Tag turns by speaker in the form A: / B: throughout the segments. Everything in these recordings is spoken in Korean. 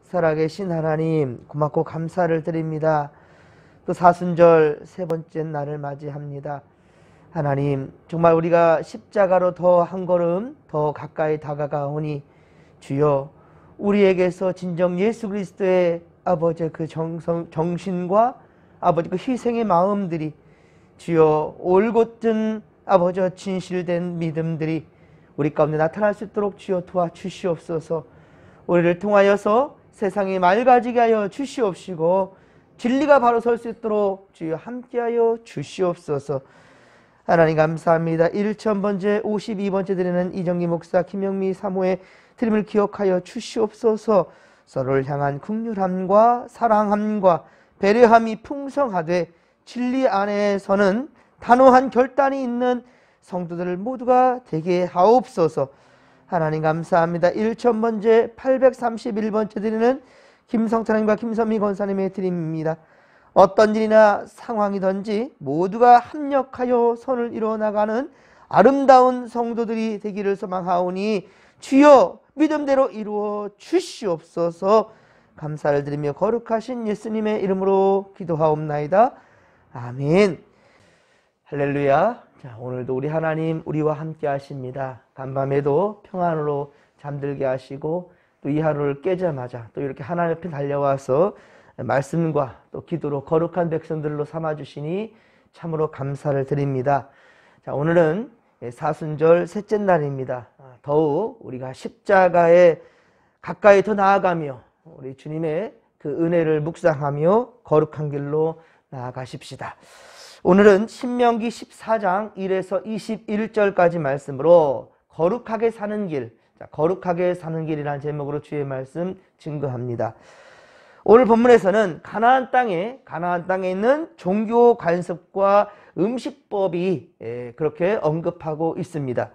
A: 살아계신 하나님 고맙고 감사를 드립니다. 또 사순절 세 번째 날을 맞이합니다. 하나님 정말 우리가 십자가로 더 한 걸음 더 가까이 다가가오니 주여 우리에게서 진정 예수 그리스도의 아버지 그 정신과 아버지 그 희생의 마음들이 주여 올곧은 아버지 진실된 믿음들이 우리 가운데 나타날 수 있도록 주여 도와주시옵소서. 우리를 통하여서 세상이 맑아지게 하여 주시옵시고 진리가 바로 설 수 있도록 주여 함께하여 주시옵소서. 하나님 감사합니다. 1000번째 52번째 드리는 이정기 목사 김영미 사모의 드림을 기억하여 주시옵소서. 서로를 향한 긍휼함과 사랑함과 배려함이 풍성하되 진리 안에서는 단호한 결단이 있는 성도들 모두가 되게 하옵소서. 하나님 감사합니다. 1000번째 831번째 드리는 김성찬님과 김선미 권사님의 드림입니다. 어떤 일이나 상황이든지 모두가 합력하여 선을 이루어나가는 아름다운 성도들이 되기를 소망하오니 주여 믿음대로 이루어 주시옵소서. 감사를 드리며 거룩하신 예수님의 이름으로 기도하옵나이다. 아멘. 할렐루야. 자, 오늘도 우리 하나님 우리와 함께 하십니다. 간밤에도 평안으로 잠들게 하시고 또 이 하루를 깨자마자 또 이렇게 하나님 앞에 달려와서 말씀과 또 기도로 거룩한 백성들로 삼아주시니 참으로 감사를 드립니다. 자, 오늘은 사순절 셋째 날입니다. 더욱 우리가 십자가에 가까이 더 나아가며 우리 주님의 그 은혜를 묵상하며 거룩한 길로 나아가십시다. 오늘은 신명기 14장 1에서 21절까지 말씀으로 거룩하게 사는 길, 거룩하게 사는 길이라는 제목으로 주의 말씀 증거합니다. 오늘 본문에서는 가나안 땅에 있는 종교 관습과 음식법이 그렇게 언급하고 있습니다.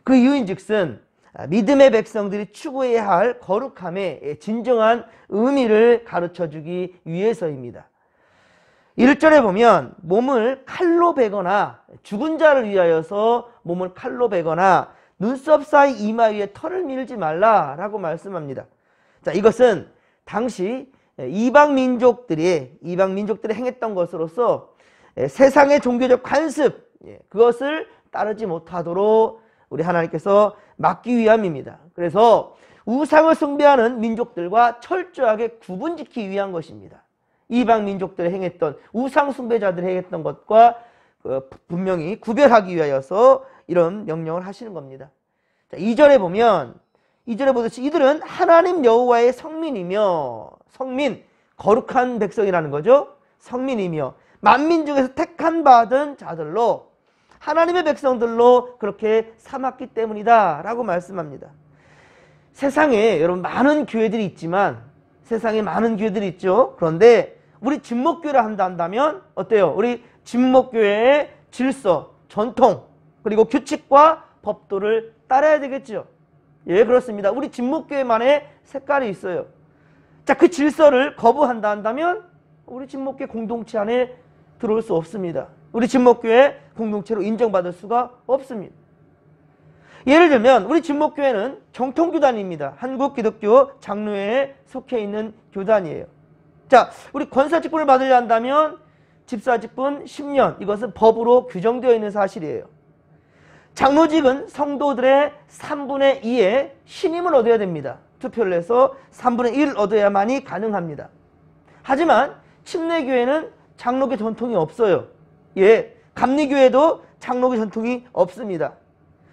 A: 그 이유인즉슨 믿음의 백성들이 추구해야 할 거룩함의 진정한 의미를 가르쳐주기 위해서입니다. 1절에 보면 몸을 칼로 베거나 죽은 자를 위하여서 몸을 칼로 베거나 눈썹 사이 이마 위에 털을 밀지 말라라고 말씀합니다. 자, 이것은 당시 이방 민족들이 행했던 것으로서 세상의 종교적 관습 그것을 따르지 못하도록 우리 하나님께서 막기 위함입니다. 그래서 우상을 숭배하는 민족들과 철저하게 구분짓기 위한 것입니다. 이방 민족들이 행했던 우상 숭배자들이 행했던 것과 분명히 구별하기 위하여서 이런 명령을 하시는 겁니다. 자, 2절에 보듯이 이들은 하나님 여호와의 성민이며 거룩한 백성이라는 거죠. 성민이며 만민 중에서 택한 받은 자들로 하나님의 백성들로 그렇게 삼았기 때문이다 라고 말씀합니다. 세상에 여러분 많은 교회들이 있지만 세상에 많은 교회들이 있죠. 그런데 우리 진목교회를 한다면 어때요? 우리 진목교회의 질서, 전통, 그리고 규칙과 법도를 따라야 되겠죠. 예, 그렇습니다. 우리 진목교회만의 색깔이 있어요. 자, 그 질서를 거부한다 한다면 우리 진목교회 공동체 안에 들어올 수 없습니다. 우리 진목교회 공동체로 인정받을 수가 없습니다. 예를 들면 우리 진목교회는 정통교단입니다. 한국기독교 장로회에 속해 있는 교단이에요. 자, 우리 권사직분을 받으려 한다면 집사직분 10년, 이것은 법으로 규정되어 있는 사실이에요. 장로직은 성도들의 3분의 2의 신임을 얻어야 됩니다. 투표를 해서 3분의 1을 얻어야만이 가능합니다. 하지만 침례교회는 장로교 전통이 없어요. 예, 감리교회도 장로교 전통이 없습니다.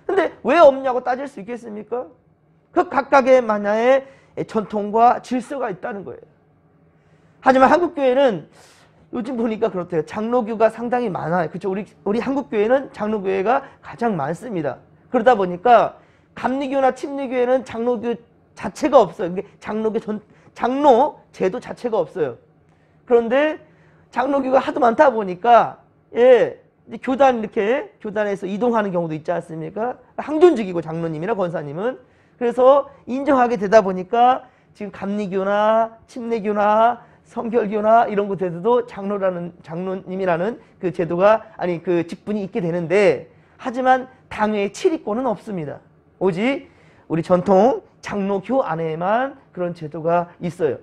A: 근데 왜 없냐고 따질 수 있겠습니까? 그 각각의 만야의 전통과 질서가 있다는 거예요. 하지만 한국교회는 요즘 보니까 그렇대요. 장로교가 상당히 많아요. 그렇죠? 우리 한국교회는 장로교회가 가장 많습니다. 그러다 보니까 감리교나 침례교회는 장로교 자체가 없어요. 장로 제도 자체가 없어요. 그런데 장로교가 하도 많다 보니까 교단에서 이동하는 경우도 있지 않습니까? 항존직이고 장로님이나 권사님은. 그래서 인정하게 되다 보니까 지금 감리교나 침례교나 성결교나 이런 곳에서도 장로님이라는 그 제도가 그 직분이 있게 되는데, 하지만 당회의 7위권은 없습니다. 오직 우리 전통 장로교 안에만 그런 제도가 있어요.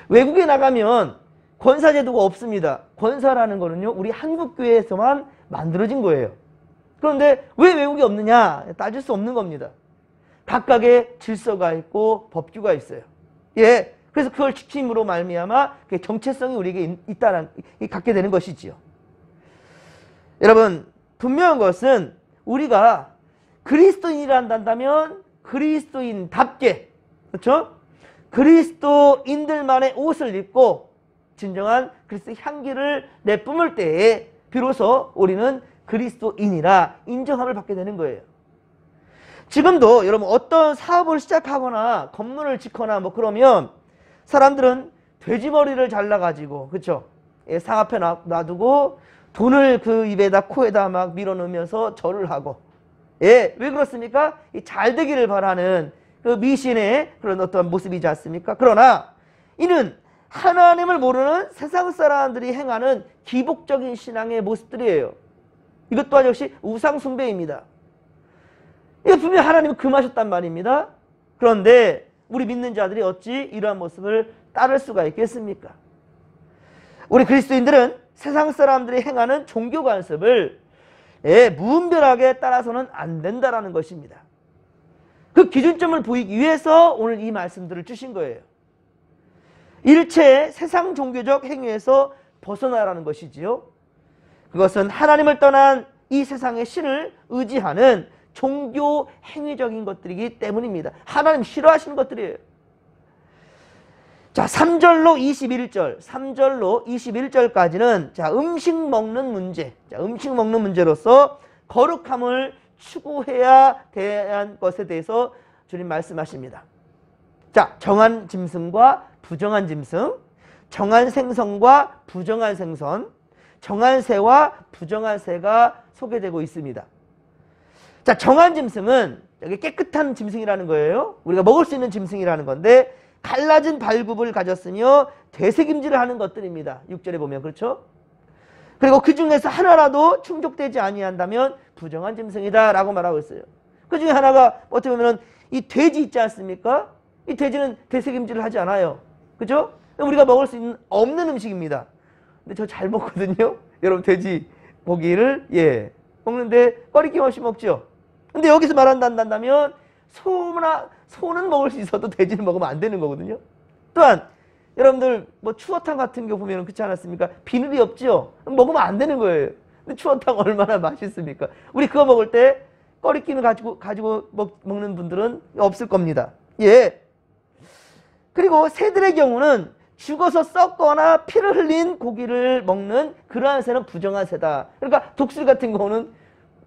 A: 외국에 나가면 권사 제도가 없습니다. 권사라는 거는요, 우리 한국교회에서만 만들어진 거예요. 그런데 왜 외국에 없느냐? 따질 수 없는 겁니다. 각각의 질서가 있고 법규가 있어요. 예, 그래서 그걸 지킴으로 말미암아 정체성이 우리에게 갖게 되는 것이지요. 여러분, 분명한 것은 우리가 그리스도인이라 한다면 그리스도인답게, 그렇죠? 그리스도인들만의 옷을 입고 진정한 그리스도의 향기를 내뿜을 때에 비로소 우리는 그리스도인이라 인정함을 받게 되는 거예요. 지금도 여러분 어떤 사업을 시작하거나 건물을 짓거나 뭐 그러면 사람들은 돼지머리를 잘라가지고, 그렇죠? 예, 상 앞에 놔두고 돈을 그 입에다 코에다 막 밀어넣으면서 절을 하고, 예, 왜 그렇습니까? 잘 되기를 바라는 그 미신의 그런 어떤 모습이지 않습니까? 그러나 이는 하나님을 모르는 세상 사람들이 행하는 기복적인 신앙의 모습들이에요. 이것 또한 역시 우상 숭배입니다. 이거 분명히 하나님은 금하셨단 말입니다. 그런데 우리 믿는 자들이 어찌 이러한 모습을 따를 수가 있겠습니까? 우리 그리스도인들은 세상 사람들이 행하는 종교 관습을 무분별하게 따라서는 안 된다라는 것입니다. 그 기준점을 보이기 위해서 오늘 이 말씀들을 주신 거예요. 일체 세상 종교적 행위에서 벗어나라는 것이지요. 그것은 하나님을 떠난 이 세상의 신을 의지하는 종교 행위적인 것들이기 때문입니다. 하나님 싫어하시는 것들이에요. 자, 3절로 21절, 3절로 21절까지는 자, 음식 먹는 문제. 자, 음식 먹는 문제로서 거룩함을 추구해야 대한 것에 대해서 주님 말씀하십니다. 자, 정한 짐승과 부정한 짐승, 정한 생선과 부정한 생선, 정한 새와 부정한 새가 소개되고 있습니다. 자, 정한 짐승은 여기 깨끗한 짐승이라는 거예요. 우리가 먹을 수 있는 짐승이라는 건데 갈라진 발굽을 가졌으며 되새김질을 하는 것들입니다. 6절에 보면, 그렇죠? 그리고 그 중에서 하나라도 충족되지 아니한다면 부정한 짐승이다 라고 말하고 있어요. 그 중에 하나가 어떻게 보면 이 돼지 있지 않습니까? 이 돼지는 되새김질을 하지 않아요. 그죠? 우리가 먹을 수 있는 없는 음식입니다. 근데 저 잘 먹거든요. 여러분, 돼지 고기를 먹는데 꺼리낌 없이 먹죠. 근데 여기서 말한다면 소는 먹을 수 있어도 돼지는 먹으면 안 되는 거거든요. 또한 여러분들 뭐 추어탕 같은 거 보면 그렇지 않았습니까? 비늘이 없죠? 먹으면 안 되는 거예요. 근데 추어탕 얼마나 맛있습니까? 우리 그거 먹을 때 꺼리낌을 가지고 먹는 분들은 없을 겁니다. 예. 그리고 새들의 경우는 죽어서 썩거나 피를 흘린 고기를 먹는 그러한 새는 부정한 새다. 그러니까 독수리 같은 경우는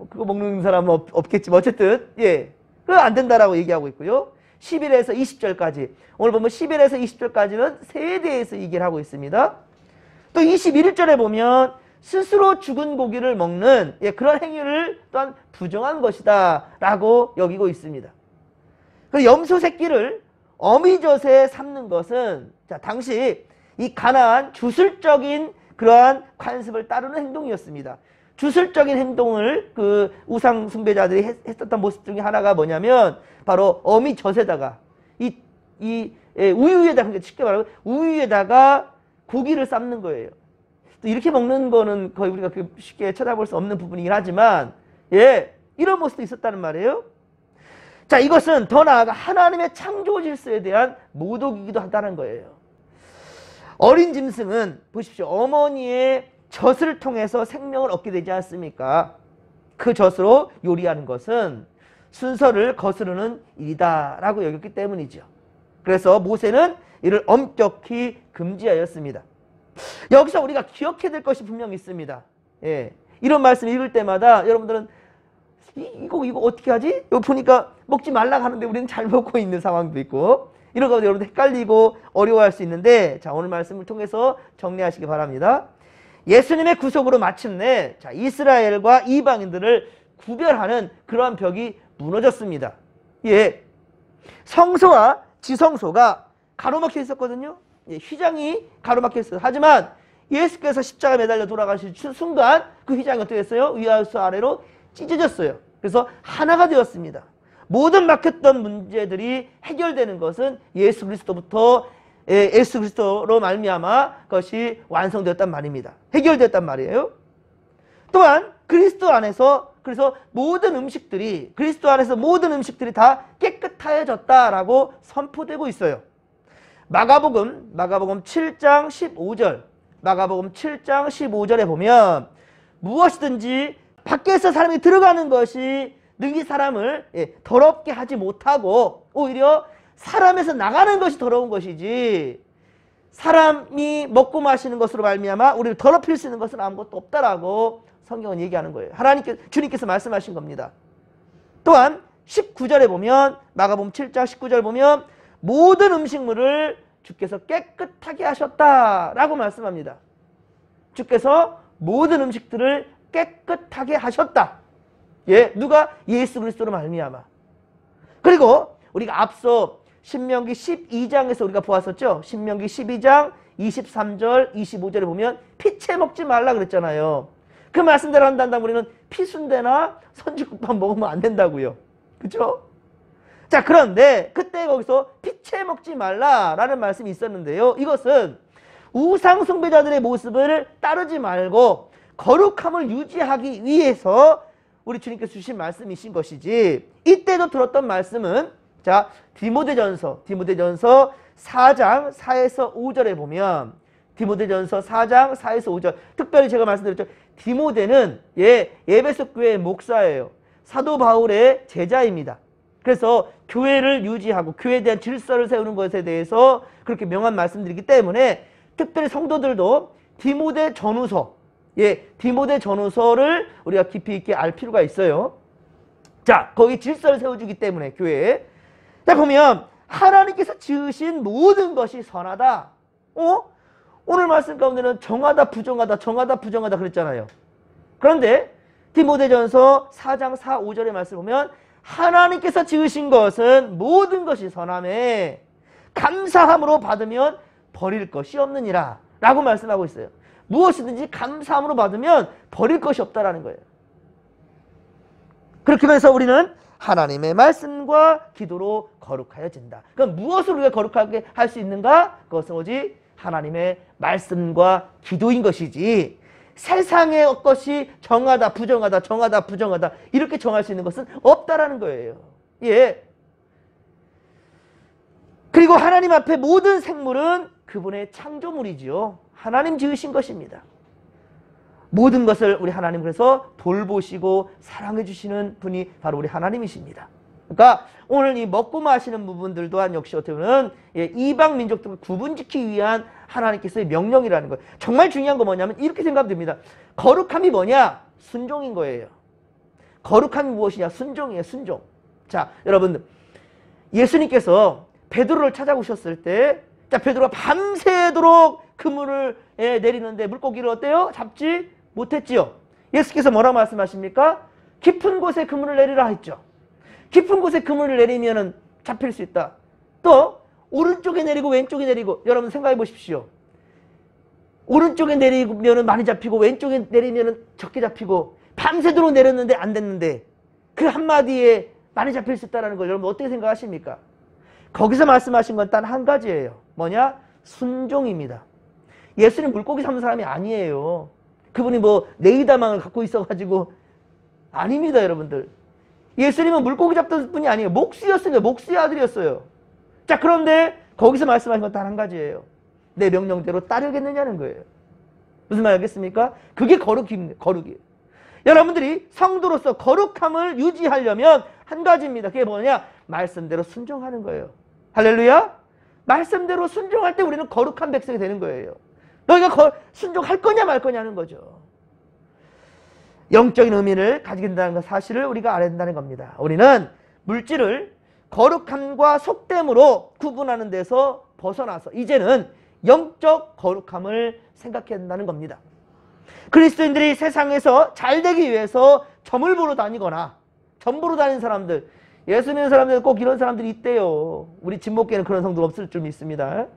A: 그거 먹는 사람은 없겠지만 어쨌든 그거 안 된다라고 얘기하고 있고요. 11에서 20절까지 오늘 보면 11에서 20절까지는 새에 대해서 얘기를 하고 있습니다. 또 21절에 보면 스스로 죽은 고기를 먹는 그런 행위를 또한 부정한 것이다 라고 여기고 있습니다. 그리고 염소 새끼를 어미젖에 삼는 것은 당시 이 가나안 주술적인 그러한 관습을 따르는 행동이었습니다. 주술적인 행동을 그 우상 숭배자들이 했었던 모습 중에 하나가 뭐냐면 바로 어미젖에다가 우유에다가, 쉽게 말하면 우유에다가 고기를 삶는 거예요. 또 이렇게 먹는 거는 거의 우리가 쉽게 쳐다볼 수 없는 부분이긴 하지만 이런 모습도 있었다는 말이에요. 자, 이것은 더 나아가 하나님의 창조 질서에 대한 모독이기도 하다는 거예요. 어린 짐승은 보십시오. 어머니의 젖을 통해서 생명을 얻게 되지 않습니까? 그 젖으로 요리하는 것은 순서를 거스르는 일이다 라고 여겼기 때문이죠. 그래서 모세는 이를 엄격히 금지하였습니다. 여기서 우리가 기억해야 될 것이 분명히 있습니다. 이런 말씀 읽을 때마다 여러분들은 이거 어떻게 하지? 여기 보니까 먹지 말라고 하는데 우리는 잘 먹고 있는 상황도 있고 이런 가운데 여러분들 헷갈리고 어려워할 수 있는데 자, 오늘 말씀을 통해서 정리하시기 바랍니다. 예수님의 구속으로 마침내 이스라엘과 이방인들을 구별하는 그러한 벽이 무너졌습니다. 성소와 지성소가 가로막혀 있었거든요. 휘장이 가로막혀 있어요. 하지만 예수께서 십자가에 매달려 돌아가실 순간 그 휘장이 어떻게 됐어요? 위아래로 찢어졌어요. 그래서 하나가 되었습니다. 모든 막혔던 문제들이 해결되는 것은 예수 그리스도로 말미암아 그것이 완성되었단 말입니다. 해결되었단 말이에요. 또한 그리스도 안에서 그래서 그리스도 안에서 모든 음식들이 다 깨끗하여졌다라고 선포되고 있어요. 마가복음 7장 15절 마가복음 7장 15절에 보면 무엇이든지 밖에서 사람이 들어가는 것이 능히 사람을 더럽게 하지 못하고 오히려 사람에서 나가는 것이 더러운 것이지 사람이 먹고 마시는 것으로 말미암아 우리를 더럽힐 수 있는 것은 아무것도 없다라고 성경은 얘기하는 거예요. 주님께서 말씀하신 겁니다. 또한 19절에 보면 마가복음 7장 19절 보면 모든 음식물을 주께서 깨끗하게 하셨다라고 말씀합니다. 주께서 모든 음식들을 깨끗하게 하셨다. 누가? 예수 그리스도로 말미암아. 그리고 우리가 앞서 신명기 12장에서 우리가 보았었죠. 신명기 12장 23절 25절에 보면 피채 먹지 말라 그랬잖아요. 그 말씀대로 한다면 우리는 피순대나 선지국밥 먹으면 안 된다고요. 그렇죠? 자, 그런데 그때 거기서 피채 먹지 말라라는 말씀이 있었는데요. 이것은 우상 숭배자들의 모습을 따르지 말고 거룩함을 유지하기 위해서 우리 주님께서 주신 말씀이신 것이지, 이때도 들었던 말씀은 자, 디모데전서 4장 4에서 5절에 보면 디모데전서 4장 4에서 5절, 특별히 제가 말씀드렸죠. 디모데는 에베소 교회의 목사예요. 사도 바울의 제자입니다. 그래서 교회를 유지하고 교회에 대한 질서를 세우는 것에 대해서 그렇게 명한 말씀드리기 때문에 특별히 성도들도 디모데 전후서를 우리가 깊이 있게 알 필요가 있어요. 자, 거기 질서를 세워주기 때문에 교회에. 자, 보면 하나님께서 지으신 모든 것이 선하다. 오늘 말씀 가운데는 정하다 부정하다 그랬잖아요. 그런데 디모데전서 4장 4, 5절의 말씀 보면 하나님께서 지으신 것은 모든 것이 선함에 감사함으로 받으면 버릴 것이 없느니라 라고 말씀하고 있어요. 무엇이든지 감사함으로 받으면 버릴 것이 없다라는 거예요. 그렇게 해서 우리는 하나님의 말씀과 기도로 거룩하여진다. 그럼 무엇으로 우리가 거룩하게 할 수 있는가? 그것은 오직 하나님의 말씀과 기도인 것이지, 세상의 것이 정하다 부정하다 이렇게 정할 수 있는 것은 없다라는 거예요. 그리고 하나님 앞에 모든 생물은 그분의 창조물이지요. 하나님 지으신 것입니다. 모든 것을 우리 하나님 그래서 돌보시고 사랑해 주시는 분이 바로 우리 하나님이십니다. 그러니까 오늘 이 먹고 마시는 부분들 또한 역시 어떻게 보면 이방 민족들을 구분짓기 위한 하나님께서의 명령이라는 거예요. 정말 중요한 건 뭐냐면 이렇게 생각하면 됩니다. 거룩함이 뭐냐? 순종인 거예요. 거룩함이 무엇이냐? 순종이에요. 순종. 자, 여러분들, 예수님께서 베드로를 찾아오셨을 때, 자, 베드로가 밤새도록 그물을 내리는데 물고기를 어때요? 잡지 못했지요. 예수께서 뭐라고 말씀하십니까? 깊은 곳에 그물을 내리라 했죠. 깊은 곳에 그물을 내리면 잡힐 수 있다. 또 오른쪽에 내리고 왼쪽에 내리고, 여러분 생각해 보십시오. 오른쪽에 내리면 많이 잡히고 왼쪽에 내리면 적게 잡히고, 밤새도록 내렸는데 안 됐는데 그 한마디에 많이 잡힐 수 있다는 걸 여러분 어떻게 생각하십니까? 거기서 말씀하신 건 단 한 가지예요. 뭐냐? 순종입니다. 예수님 물고기 잡는 사람이 아니에요. 그분이 뭐 네이다망을 갖고 있어가지고 아닙니다, 여러분들. 예수님은 물고기 잡던 분이 아니에요. 목수였습니다. 목수의 아들이었어요. 자, 그런데 거기서 말씀하신 건 단 한 가지예요. 내 명령대로 따르겠느냐는 거예요. 무슨 말 알겠습니까? 그게 거룩이에요. 여러분들이 성도로서 거룩함을 유지하려면 한 가지입니다. 그게 뭐냐? 말씀대로 순종하는 거예요. 할렐루야? 말씀대로 순종할 때 우리는 거룩한 백성이 되는 거예요. 너희가 순종할 거냐 말 거냐 하는 거죠. 영적인 의미를 가지게 된다는 사실을 우리가 알아야 된다는 겁니다. 우리는 물질을 거룩함과 속됨으로 구분하는 데서 벗어나서 이제는 영적 거룩함을 생각해야 된다는 겁니다. 그리스도인들이 세상에서 잘 되기 위해서 점을 보러 다니거나 점 보러 다니는 사람들, 예수 믿는 사람들 꼭 이런 사람들이 있대요. 우리 진목교회는 그런 성도 없을 줄 믿습니다.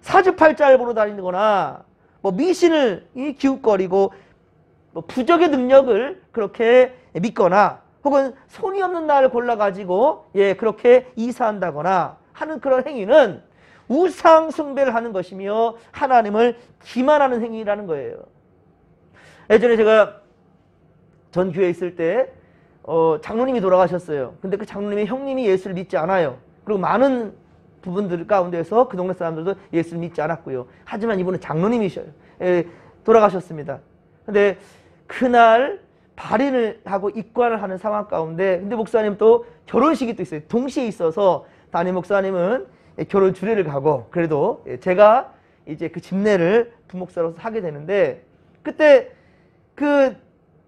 A: 사주팔자를 보러 다니거나 뭐 미신을 기웃거리고 뭐 부적의 능력을 그렇게 믿거나 혹은 손이 없는 날을 골라가지고 그렇게 이사한다거나 하는 그런 행위는 우상 숭배를 하는 것이며 하나님을 기만하는 행위라는 거예요. 예전에 제가 전 교회에 있을 때 장로님이 돌아가셨어요. 근데 그 장로님의 형님이 예수를 믿지 않아요. 그리고 많은 부분들 가운데서 그 동네 사람들도 예수를 믿지 않았고요. 하지만 이분은 장로님이셔요. 돌아가셨습니다. 근데 그날 발인을 하고 입관을 하는 상황 가운데, 근데 목사님 또 결혼식이 또 있어요. 동시에 있어서 담임 목사님은 결혼 주례를 가고, 그래도 제가 이제 그 집례를 부목사로서 하게 되는데, 그때 그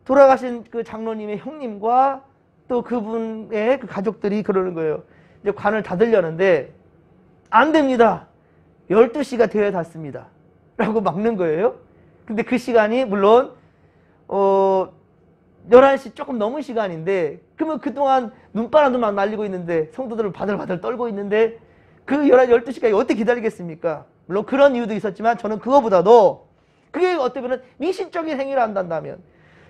A: 돌아가신 그 장로님의 형님과 또 그분의 그 가족들이 그러는 거예요. 이제 관을 닫으려는데 안 됩니다. 12시가 되어야 닫습니다. 라고 막는 거예요. 근데 그 시간이 물론 11시 조금 넘은 시간인데, 그러면 그동안 눈바람도 막 날리고 있는데 성도들은 바들바들 떨고 있는데 그 12시까지 어떻게 기다리겠습니까? 물론 그런 이유도 있었지만 저는 그거보다도 그게 어떻게 보면 미신적인 행위를 한다면,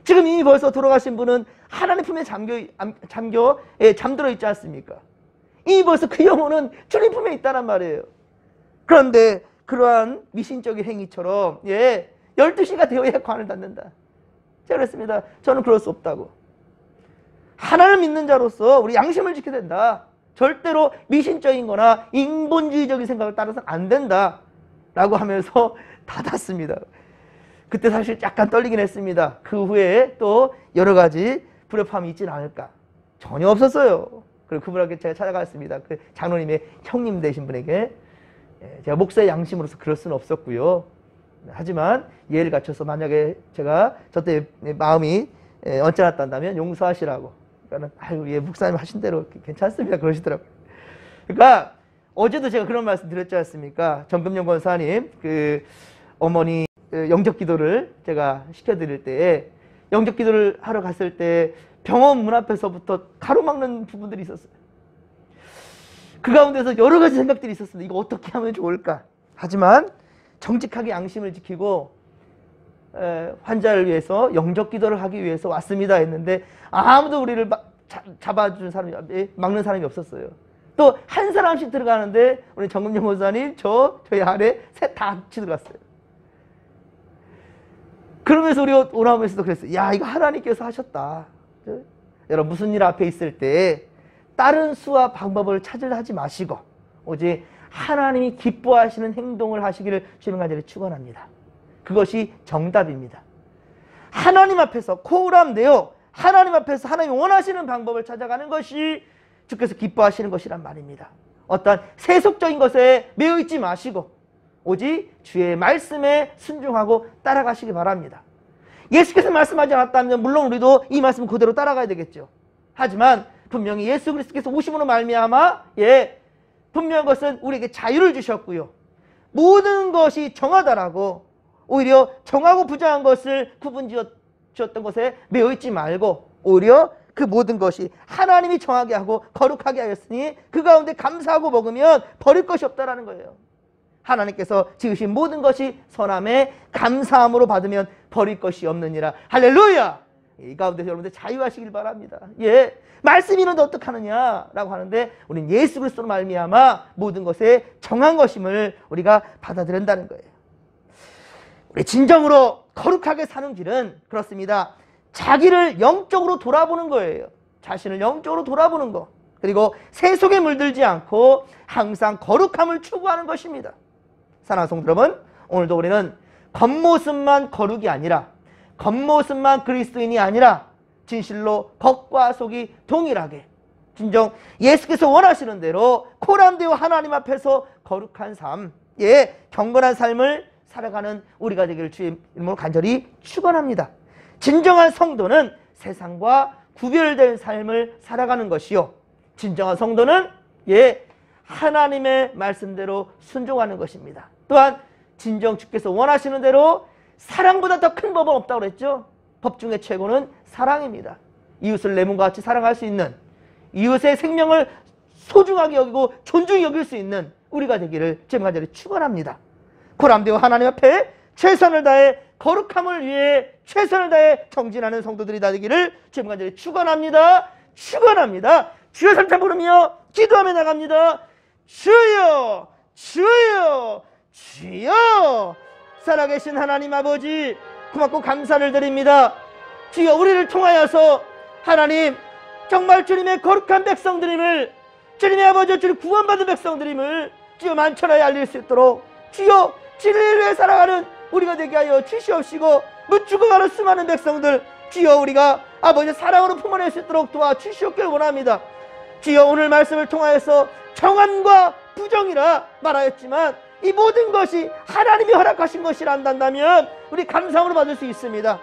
A: 지금 이미 벌써 돌아가신 분은 하나님 품에 잠들어 있지 않습니까? 이미 벌써 그 영혼은 주님 품에 있다란 말이에요. 그런데 그러한 미신적인 행위처럼 12시가 되어야 관을 닫는다. 제가 그랬습니다. 저는 그럴 수 없다고. 하나님을 믿는 자로서 우리 양심을 지켜야 된다. 절대로 미신적인 거나 인본주의적인 생각을 따라서는 안 된다. 라고 하면서 닫았습니다. 그때 사실 약간 떨리긴 했습니다. 그 후에 또 여러 가지 불협화음이 있지는 않을까. 전혀 없었어요. 그리고 그분에게 제가 찾아갔습니다. 그 장로님의 형님 되신 분에게. 제가 목사의 양심으로서 그럴 수는 없었고요. 하지만 예를 갖춰서 만약에 제가 저때 마음이 언짢았다면 용서하시라고. 그러니까 아유, 목사님 하신 대로 괜찮습니다. 그러시더라고요. 그러니까 어제도 제가 그런 말씀 드렸지 않습니까? 정금영 권사님 그 어머니 영접 기도를 제가 시켜드릴 때, 영접 기도를 하러 갔을 때 병원 문 앞에서부터 가로막는 부분들이 있었어요. 그 가운데서 여러 가지 생각들이 있었습니다. 이거 어떻게 하면 좋을까? 하지만 정직하게 양심을 지키고 환자를 위해서 영접 기도를 하기 위해서 왔습니다 했는데 아무도 우리를 잡아주는 사람이, 막는 사람이 없었어요. 또 한 사람씩 들어가는데 우리 정금영 목사님, 저희 아래 셋 다 같이 들어갔어요. 그러면서 우리 오라면서도 그랬어요. 야, 이거 하나님께서 하셨다. 여러분, 무슨 일 앞에 있을 때 다른 수와 방법을 찾으려 하지 마시고 오직 하나님이 기뻐하시는 행동을 하시기를 주님 간절히 축원합니다. 그것이 정답입니다. 하나님 앞에서 코람되어 하나님 앞에서 하나님이 원하시는 방법을 찾아가는 것이 주께서 기뻐하시는 것이란 말입니다. 어떠한 세속적인 것에 매여 있지 마시고 오직 주의 말씀에 순종하고 따라가시기 바랍니다. 예수께서 말씀하지 않았다면 물론 우리도 이 말씀 그대로 따라가야 되겠죠. 하지만 분명히 예수 그리스도께서 오심으로 말미암아 분명한 것은 우리에게 자유를 주셨고요. 모든 것이 정하다라고, 오히려 정하고 부정한 것을 구분지었던 것에 매여 있지 말고 오히려 그 모든 것이 하나님이 정하게 하고 거룩하게 하였으니 그 가운데 감사하고 먹으면 버릴 것이 없다라는 거예요. 하나님께서 지으신 모든 것이 선함에 감사함으로 받으면 버릴 것이 없느니라. 할렐루야! 이 가운데서 여러분들 자유하시길 바랍니다. 말씀이 이런데 어떡하느냐라고 하는데 우리는 예수 그리스도로 말미암아 모든 것에 정한 것임을 우리가 받아들인다는 거예요. 우리 진정으로 거룩하게 사는 길은 그렇습니다. 자기를 영적으로 돌아보는 거예요. 자신을 영적으로 돌아보는 거. 그리고 세속에 물들지 않고 항상 거룩함을 추구하는 것입니다. 사랑하는 성도 여러분, 오늘도 우리는 겉모습만 거룩이 아니라, 겉모습만 그리스도인이 아니라 진실로 겉과 속이 동일하게 진정 예수께서 원하시는 대로 코람되어 하나님 앞에서 거룩한 삶, 경건한 삶을 살아가는 우리가 되기를 주의 이름으로 간절히 축원합니다. 진정한 성도는 세상과 구별된 삶을 살아가는 것이요, 진정한 성도는 하나님의 말씀대로 순종하는 것입니다. 또한 진정 주께서 원하시는 대로 사랑보다 더 큰 법은 없다고 그랬죠. 법 중에 최고는 사랑입니다. 이웃을 내 몸과 같이 사랑할 수 있는, 이웃의 생명을 소중하게 여기고 존중히 여길 수 있는 우리가 되기를 주님 간절히 축원합니다. 코람되어 하나님 앞에 최선을 다해 거룩함을 위해 최선을 다해 정진하는 성도들이 되기를 주님 간절히 축원합니다. 축원합니다. 주여 삼창 부르며 기도하며 나갑니다. 주여 주여 주여. 살아계신 하나님 아버지, 고맙고 감사를 드립니다. 주여, 우리를 통하여서 하나님 정말 주님의 거룩한 백성들임을, 주님의 아버지 주님 구원받은 백성들임을 주여 만천하에 알릴 수 있도록 주여 진리를 위해 살아가는 우리가 되게 하여 주시옵시고, 묻죽어가는 수많은 백성들 주여 우리가 아버지 사랑으로 품어낼 수 있도록 도와주시옵길 원합니다. 주여, 오늘 말씀을 통하여서 정함과 부정이라 말하였지만 이 모든 것이 하나님이 허락하신 것이라 한다면 우리 감사함으로 받을 수 있습니다.